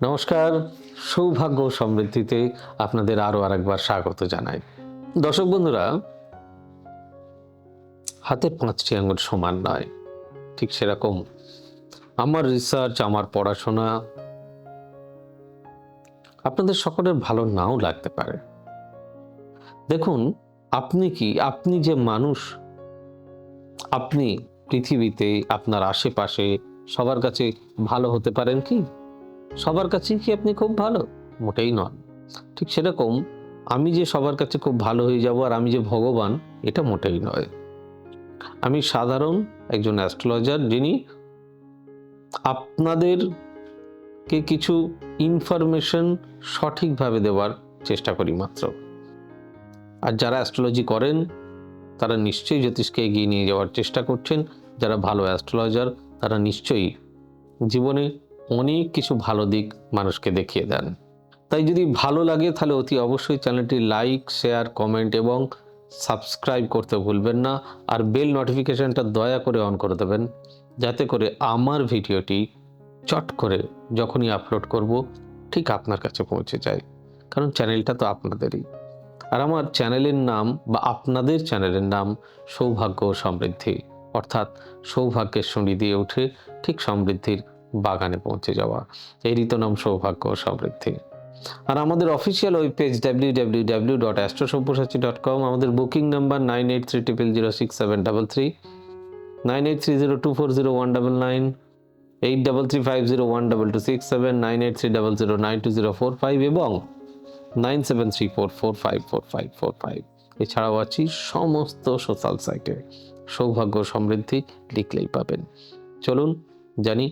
নমস্কার, সৌভাগ্য ও সমৃদ্ধিতে আপনাদের আরো আরেকবার স্বাগত জানাই। দর্শক বন্ধুরা, হাতের 5টি আঙ্গুল সমান নয়, ঠিক সেরকম আমার রিসার্চ, আমার পড়াশোনা আপনাদের সকলের ভালো নাও লাগতে পারে। দেখুন, আপনি যে মানুষ, আপনি পৃথিবীতে আপনার আশেপাশে সবার কাছে ভালো হতে পারেন কি? সবার কাছেই কি আপনি খুব ভালো? মোটেই নন। ঠিক সেরকম আমি যে সবার কাছে খুব ভালো হয়ে যাব আর আমি যে ভগবান, এটা মোটেই নয়। আমি সাধারণ একজন অ্যাস্ট্রোলজার, যিনি আপনাদেরকে কিছু ইনফরমেশন সঠিকভাবে দেওয়ার চেষ্টা করি মাত্র। আর যারা অ্যাস্ট্রোলজি করেন তারা নিশ্চয়ই জ্যোতিষকে এগিয়ে নিয়ে যাওয়ার চেষ্টা করছেন। যারা ভালো অ্যাস্ট্রোলজার তারা নিশ্চয়ই জীবনে অনেক কিছু ভালো দিক মানুষকে দেখিয়ে দেন। তাই যদি ভালো লাগে তাহলে অতি অবশ্যই চ্যানেলটি লাইক, শেয়ার, কমেন্ট এবং সাবস্ক্রাইব করতে ভুলবেন না। আর বেল নোটিফিকেশনটা দয়া করে অন করে দেবেন, যাতে করে আমার ভিডিওটি চট করে যখনই আপলোড করব ঠিক আপনার কাছে পৌঁছে যায়। কারণ চ্যানেলটা তো আপনাদেরই। আর আমার চ্যানেলের নাম বা আপনাদের চ্যানেলের নাম সৌভাগ্য ও সমৃদ্ধি, অর্থাৎ সৌভাগ্যের সুঁড়ি দিয়ে উঠে ঠিক সমৃদ্ধির বাগানে পৌঁছে যাওয়া, এরই তো নাম সৌভাগ্য ও সমৃদ্ধি। আর আমাদের অফিসিয়াল ওয়েব পেজ www.astrosavysachi.com, আমাদের বুকিং নাম্বার 9830006733, 9830240199, 8335012267, 9830092045 এবং 9734454545। এছাড়াও আছি সমস্ত সোশ্যাল সাইটে। সৌভাগ্য সমৃদ্ধি লিখলেই পাবেন। চলুন জানি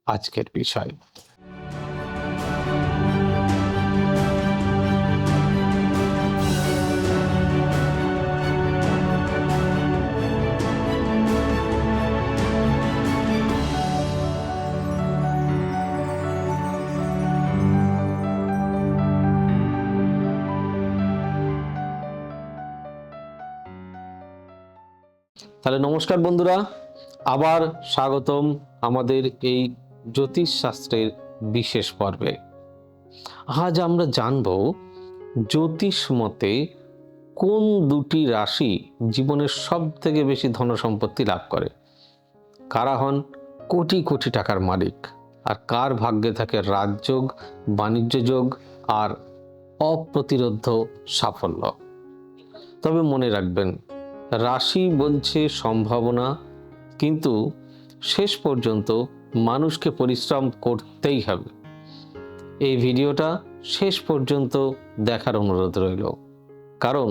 আজকের বিষয়। তাহলে নমস্কার বন্ধুরা, আবার স্বাগতম আমাদের এই জ্যোতিষ শাস্ত্রের বিশেষ পর্বে। আজ আমরা জানব জ্যোতিষ মতে কোন দুটি রাশি জীবনের সব থেকে বেশি ধন সম্পত্তি লাভ করে, কারা হন কোটি কোটি টাকার মালিক, আর কার ভাগ্যে থাকে রাজযোগ, বাণিজ্য যোগ আর অপ্রতিরোধ্য সাফল্য। তবে মনে রাখবেন, রাশি বলছে সম্ভাবনা, কিন্তু শেষ পর্যন্ত মানুষকে পরিশ্রম করতেই হবে। এই ভিডিওটা শেষ পর্যন্ত দেখার অনুরোধ রইল, কারণ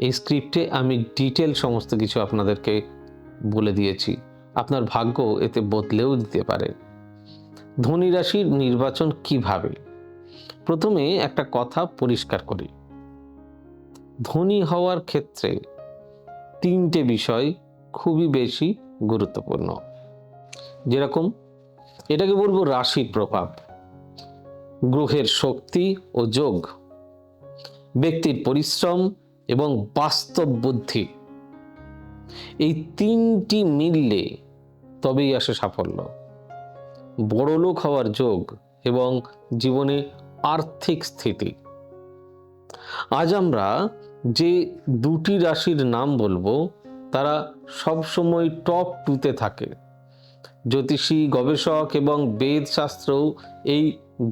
এই স্ক্রিপ্টে আমি ডিটেল সমস্ত কিছু আপনাদেরকে বলে দিয়েছি। আপনার ভাগ্য এতে বদলেও দিতে পারে। ধনী রাশির নির্বাচন কিভাবে? প্রথমে একটা কথা পরিষ্কার করি, ধনী হওয়ার ক্ষেত্রে 3টে বিষয় খুবই বেশি গুরুত্বপূর্ণ। যেরকম এটাকে বলবো রাশির প্রভাব, গ্রহের শক্তি ও যোগ, ব্যক্তির পরিশ্রম এবং বাস্তব বুদ্ধি, এই 3টি মিললে তবেই আসে সাফল্য। বড়লোক হওয়ার যোগ এবং জীবনে আর্থিক স্থিতি। আজ আমরা যে দুটি রাশির নাম বলবো তারা সবসময় টপ 2তে থাকে। জ্যোতিষী, গবেষক এবং বেদ শাস্ত্রও এই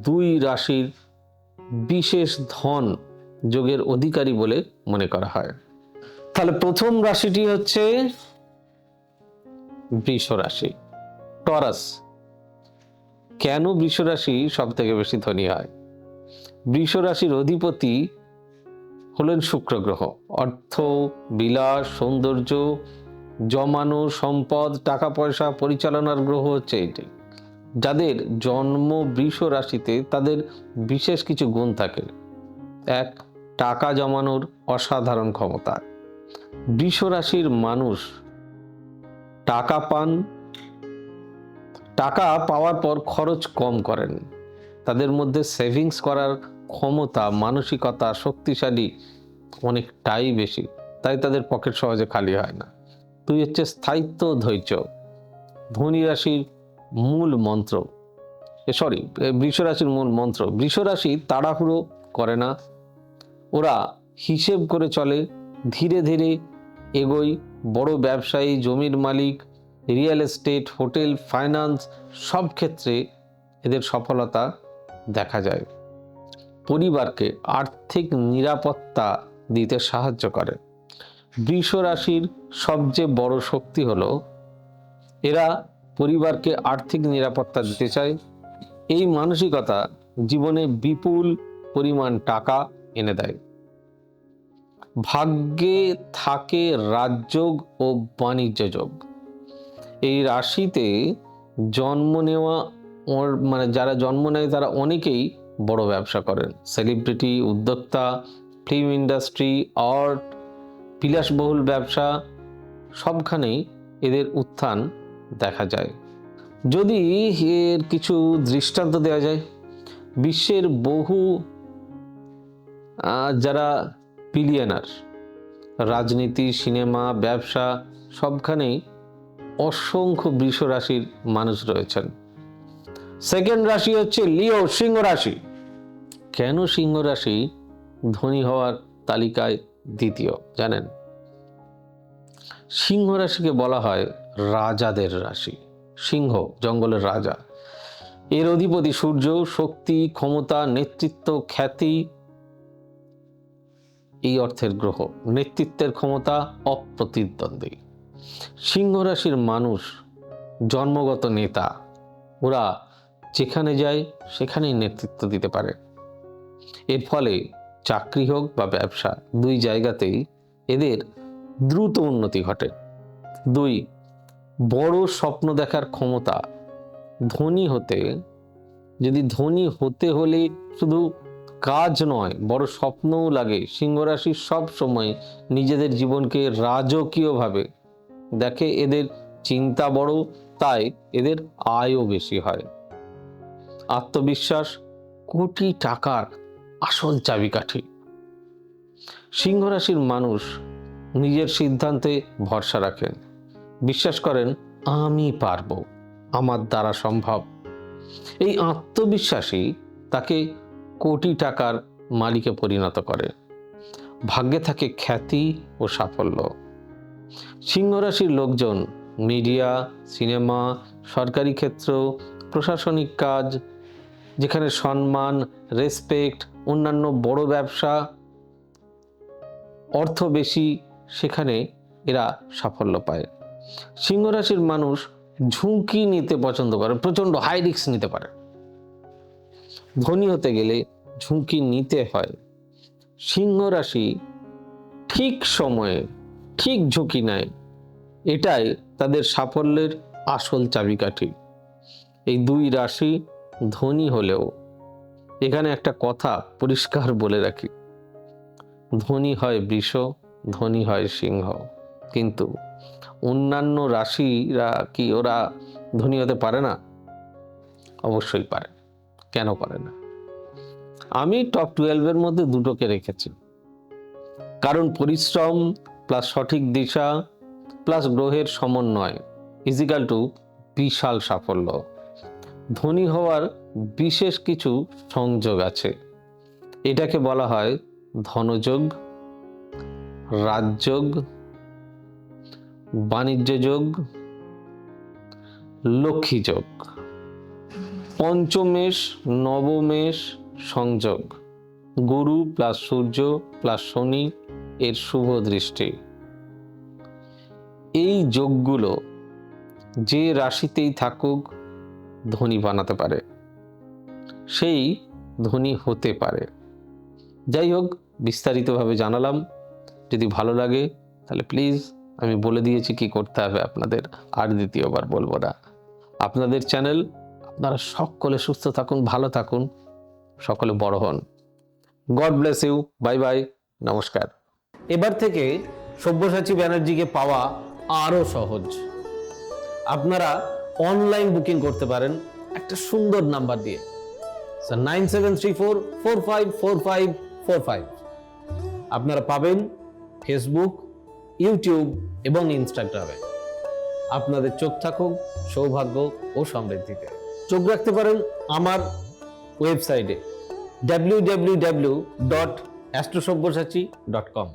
2 রাশির বিশেষ ধন যোগের অধিকারী বলে মনে করা হয়। তাহলে প্রথম রাশিটি হচ্ছে বৃষ রাশি, টরাস। কেন বৃষ রাশি সব থেকে বেশি ধনী হয়? বৃষ রাশির অধিপতি হলেন শুক্র গ্রহ। অর্থ, বিলাস, সৌন্দর্য, জমানো সম্পদ, টাকা পয়সা পরিচালনার গ্রহ হচ্ছে এটি। যাদের জন্ম বৃষ রাশিতে তাদের বিশেষ কিছু গুণ থাকে। 1, টাকা জমানোর অসাধারণ ক্ষমতা। বৃষ রাশির মানুষ টাকা পান, টাকা পাওয়ার পর খরচ কম করেন। তাদের মধ্যে সেভিংস করার ক্ষমতা, মানসিকতা শক্তিশালী অনেকটাই বেশি, তাই তাদের পকেট সহজে খালি হয় না। 2 হচ্ছে স্থায়িত্ব, ধৈর্য। ধনী রাশির মূল মন্ত্র বৃষ রাশির মূল মন্ত্র, বৃষ রাশি তাড়াহুড়ো করে না, ওরা হিসেব করে চলে, ধীরে ধীরে এগোয়। বড় ব্যবসায়ী, জমির মালিক, রিয়েল এস্টেট, হোটেল, ফাইন্যান্স সব ক্ষেত্রে এদের সফলতা দেখা যায়। পরিবারকে আর্থিক নিরাপত্তা দিতে সাহায্য করে। বৃষ রাশির সবচেয়ে বড় শক্তি হলো এরা পরিবারকে আর্থিক নিরাপত্তা দিতে চায়। এই মানসিকতা জীবনে বিপুল পরিমাণ টাকা এনে দেয়। ভাগ্যে থাকে রাজযোগ ও বাণিজ্য যোগ। এই রাশিতে জন্ম নেওয়া যারা জন্ম নেয় তারা অনেকেই বড় ব্যবসা করেন। সেলিব্রিটি, উদ্যোক্তা, ফিল্ম ইন্ডাস্ট্রি, আর্ট, বিলাসবহুল ব্যবসা সবখানেই এদের উত্থান দেখা যায়। যদি এর কিছু দৃষ্টান্ত দেওয়া যায়, বিশ্বের বহু যারা বিলিয়নার, রাজনীতি, সিনেমা, ব্যবসা সবখানেই অসংখ্য বৃষ রাশির মানুষ রয়েছেন। সেকেন্ড রাশি হচ্ছে লিও, সিংহ রাশি। কেন সিংহ রাশি ধনী হওয়ার তালিকায় দ্বিতীয় জানেন? সিংহ রাশিকে বলা হয় রাজাদের রাশি। সিংহ জঙ্গলের রাজা। এর অধিপতি সূর্য। শক্তি, ক্ষমতা, নেতৃত্ব, খ্যাতি এই অর্থের গ্রহ। নেতৃত্বের ক্ষমতা অপ্রতিদ্বন্দ্বী। সিংহ রাশির মানুষ জন্মগত নেতা। ওরা যেখানে যায় সেখানেই নেতৃত্ব দিতে পারে। এর ফলে চাকরি হোক বা ব্যবসা, দুই জায়গাতেই এদের দ্রুত উন্নতি ঘটে। 2, বড় স্বপ্ন দেখার ক্ষমতা। ধনী হতে হলে শুধু কাজ নয়, বড় স্বপ্নও লাগে। সিংহ রাশি সব সময় নিজেদের জীবনকে রাজকীয়ভাবে দেখে। এদের চিন্তা বড়, তাই এদের আয়ও বেশি হয়। আত্মবিশ্বাস কোটি টাকার আসল চাবিকাঠি। সিংহ রাশির মানুষ নিজের সিদ্ধান্তে ভরসা রাখেন। বিশ্বাস করেন আমি পারবো, আমার দ্বারা সম্ভব। এই আত্মবিশ্বাসই তাকে কোটি টাকার মালিকে পরিণত করে। ভাগ্যে থাকে খ্যাতি ও সাফল্য। সিংহ রাশির লোকজন মিডিয়া, সিনেমা, সরকারি ক্ষেত্র, প্রশাসনিক কাজ, যেখানে সম্মান, রেসপেক্ট, অন্যান্য বড় ব্যবসা, অর্থ বেশি, সেখানে এরা সাফল্য পায়। সিংহ রাশির মানুষ ঝুঁকি নিতে পছন্দ করে, প্রচন্ড হাই রিস্ক নিতে পারে। ধনী হতে গেলে ঝুঁকি নিতে হয়। সিংহ রাশি ঠিক সময়ে ঠিক ঝুঁকি নেয়, এটাই তাদের সাফল্যের আসল চাবিকাঠি। এই দুই রাশি ধনী হলেও এখানে একটা কথা পরিষ্কার বলে রাখি, ধনী হয় বৃষ, ধনী হয় সিংহ, কিন্তু অন্যান্য রাশিরা কি ওরা ধনী হতে পারে না? অবশ্যই পারে। কেন পারে না? আমি টপ 12 এর মধ্যে দুটোকে রেখেছি, কারণ পরিশ্রম প্লাস সঠিক দিশা প্লাস গ্রহের সমন্বয় ইজিক্যাল টু বিশাল সাফল্য। ধনী হওয়ার বিশেষ কিছু সংযোগ আছে। এটাকে বলা হয় ধনযোগ, রাজযোগ, বাণিজ্য যোগ, লক্ষ্মী যোগ, পঞ্চমেশ নবমেশ সংযোগ, গুরু প্লাস সূর্য প্লাস শনি এর শুভ দৃষ্টি। এই যোগগুলো যে রাশিতেই থাকুক ধনী বানাতে পারে, সেই ধনী হতে পারে। যাই হোক, বিস্তারিতভাবে জানালাম। যদি ভালো লাগে তাহলে প্লিজ, আমি বলে দিয়েছি কি করতে হবে আপনাদের, আর দ্বিতীয়বার বলবো না। আপনাদের চ্যানেল, আপনারা সকলে সুস্থ থাকুন, ভালো থাকুন, সকলে বড় হন। God bless you. Bye bye, নমস্কার। এবার থেকে সব্যসাচী ব্যানার্জিকে পাওয়া আরো সহজ। আপনারা অনলাইন বুকিং করতে পারেন একটা সুন্দর নাম্বার দিয়ে, 9734454545। আপনারা পাবেন ফেসবুক, ইউটিউব এবং ইনস্টাগ্রামে। আপনাদের চোখ থাকুক সৌভাগ্য ও সমৃদ্ধিতে। চোখ রাখতে পারেন আমার ওয়েবসাইটে www.astrosavysachi.com।